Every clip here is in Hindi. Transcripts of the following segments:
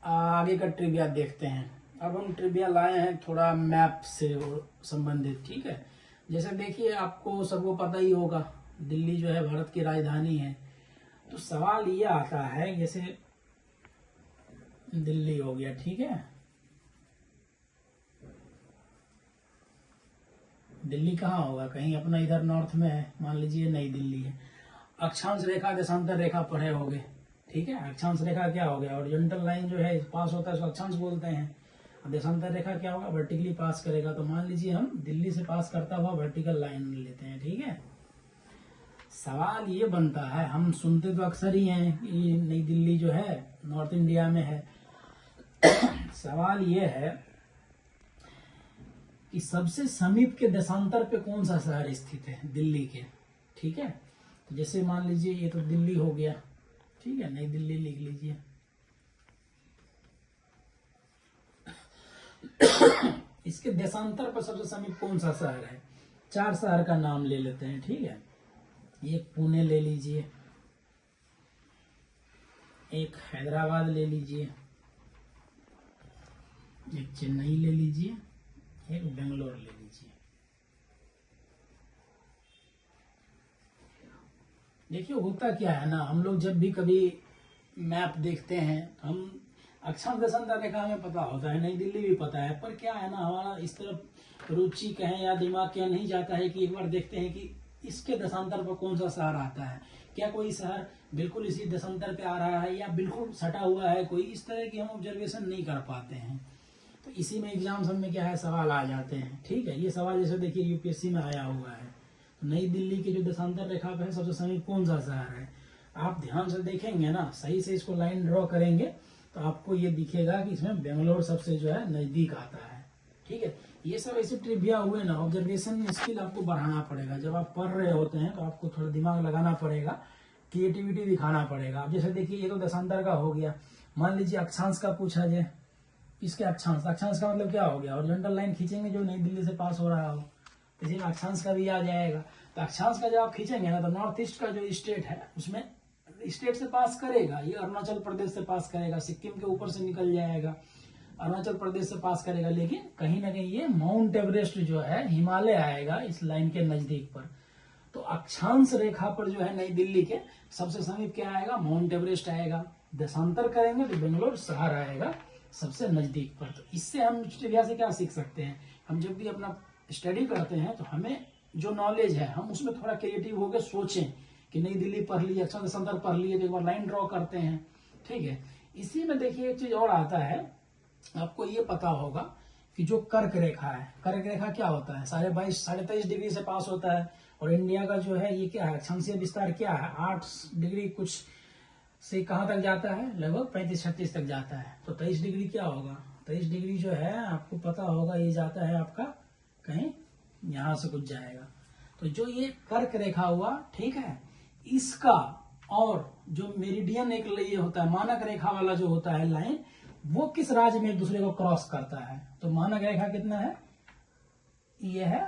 आगे का ट्रिविया देखते हैं। अब हम ट्रिविया लाए हैं थोड़ा मैप से संबंधित, ठीक है। जैसे देखिए, आपको सबको पता ही होगा दिल्ली जो है भारत की राजधानी है। तो सवाल ये आता है, जैसे दिल्ली हो गया, ठीक है। दिल्ली कहाँ होगा, कहीं अपना इधर नॉर्थ में है, मान लीजिए नई दिल्ली है। अक्षांश रेखा देशांतर रेखा पढ़े होगे, ठीक है। अक्षांश रेखा क्या हो गया, ओरिजेंटल लाइन जो है पास होता है उसको अक्षांश बोलते हैं। देशांतर रेखा क्या होगा, वर्टिकली पास करेगा। तो मान लीजिए हम दिल्ली से पास करता हुआ वर्टिकल लाइन लेते हैं, ठीक है। सवाल ये बनता है, हम सुनते तो अक्सर ही हैं कि नई दिल्ली जो है नॉर्थ इंडिया में है। सवाल ये है कि सबसे समीप के देशांतर पे कौन सा शहर स्थित है दिल्ली के, ठीक है। तो जैसे मान लीजिए ये तो दिल्ली हो गया, ठीक है, नई दिल्ली लिख लीजिए। इसके देशांतर पर सबसे समीप कौन सा शहर है, 4 शहर का नाम ले लेते हैं, ठीक है। एक पुणे ले लीजिए, एक हैदराबाद ले लीजिए, एक चेन्नई ले लीजिए, एक बेंगलोर ले लीजिए। देखिए होता क्या है ना, हम लोग जब भी कभी मैप देखते हैं, हम अक्षांश देशांतर रेखा हमें पता होता है, नई दिल्ली भी पता है, पर क्या है ना, हमारा इस तरफ रुचि कहें या दिमाग क्या नहीं जाता है कि एक बार देखते हैं कि इसके देशांतर पर कौन सा शहर आता है, क्या कोई शहर बिल्कुल इसी देशांतर पे आ रहा है या बिल्कुल सटा हुआ है कोई, इस तरह की हम ऑब्जर्वेशन नहीं कर पाते हैं। तो इसी में एग्जाम सब में क्या है, सवाल आ जाते हैं, ठीक है। ये सवाल जैसे देखिए यूपीएससी में आया हुआ है, तो नई दिल्ली की जो देशांतर रेखा पे है सबसे समीप कौन सा शहर है। आप ध्यान से देखेंगे ना, सही से इसको लाइन ड्रॉ करेंगे तो आपको ये दिखेगा कि इसमें बेंगलोर सबसे जो है नजदीक आता है, ठीक है। ये सब ऐसे ट्रिविया हुए ना, ऑब्जर्वेशन स्किल आपको बढ़ाना पड़ेगा। जब आप पढ़ रहे होते हैं तो आपको थोड़ा दिमाग लगाना पड़ेगा, क्रिएटिविटी दिखाना पड़ेगा। अब जैसे देखिए ये तो देशांतर का हो गया, मान लीजिए अक्षांश का पूछा जाए, इसके अक्षांश, अक्षांश का मतलब क्या हो गया, ओरिजेंटल लाइन खींचेंगे जो नई दिल्ली से पास हो रहा हो, तो इसी में अक्षांश का भी आ जाएगा। तो अक्षांश का जब आप खींचेंगे ना, तो नॉर्थ ईस्ट का जो स्टेट है उसमें स्टेट से पास करेगा, ये अरुणाचल प्रदेश से पास करेगा, सिक्किम के ऊपर से निकल जाएगा, अरुणाचल प्रदेश से पास करेगा, लेकिन कहीं ना कहीं ये माउंट एवरेस्ट जो है हिमालय आएगा इस लाइन के नजदीक पर। तो अक्षांश रेखा पर जो है नई दिल्ली के सबसे समीप क्या आएगा, माउंट एवरेस्ट आएगा। देशांतर करेंगे तो बेंगलोर शहर आएगा सबसे नजदीक पर। तो इससे हम ट्रिविया से क्या सीख सकते हैं, हम जब भी अपना स्टडी करते हैं तो हमें जो नॉलेज है हम उसमें थोड़ा क्रिएटिव होकर सोचें कि नई दिल्ली पढ़ ली, अक्षांश देशांतर पढ़ लिए, तो एक बार लाइन ड्रॉ करते हैं, ठीक है। इसी में देखिए एक चीज और आता है, आपको ये पता होगा कि जो कर्क रेखा है, कर्क रेखा क्या होता है, 22.5-23.5 डिग्री से पास होता है। और इंडिया का जो है ये क्या है, अक्षांशीय विस्तार क्या है, 8 डिग्री कुछ से कहाँ तक जाता है, लगभग 35-36 तक जाता है। तो 23 डिग्री क्या होगा, 23 डिग्री जो है आपको पता होगा ये जाता है आपका कहीं यहां से कुछ जाएगा। तो जो ये कर्क रेखा हुआ, ठीक है, इसका और जो मेरिडियन एक ये होता है मानक रेखा वाला जो होता है लाइन, वो किस राज्य में एक दूसरे को क्रॉस करता है। तो मानक रेखा कितना है, ये है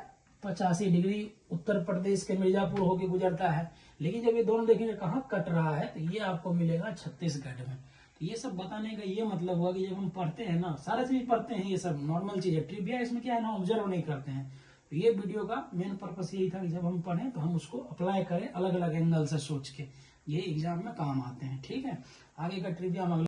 85 डिग्री, उत्तर प्रदेश के मिर्जापुर होके गुजरता है। लेकिन जब ये दोनों देखेंगे कहाँ कट रहा है, तो ये आपको मिलेगा छत्तीसगढ़ में। तो ये सब बताने का ये मतलब हुआ कि जब हम पढ़ते हैं ना, सारे चीज पढ़ते हैं, ये सब नॉर्मल चीज है, ट्रिविया इसमें क्या है ना, ऑब्जर्व नहीं करते हैं। तो ये वीडियो का मेन पर्पस यही था कि जब हम पढ़ें तो हम उसको अप्लाई करें अलग अलग एंगल से सोच के, ये एग्जाम में काम आते हैं, ठीक है। आगे का ट्रिविया हम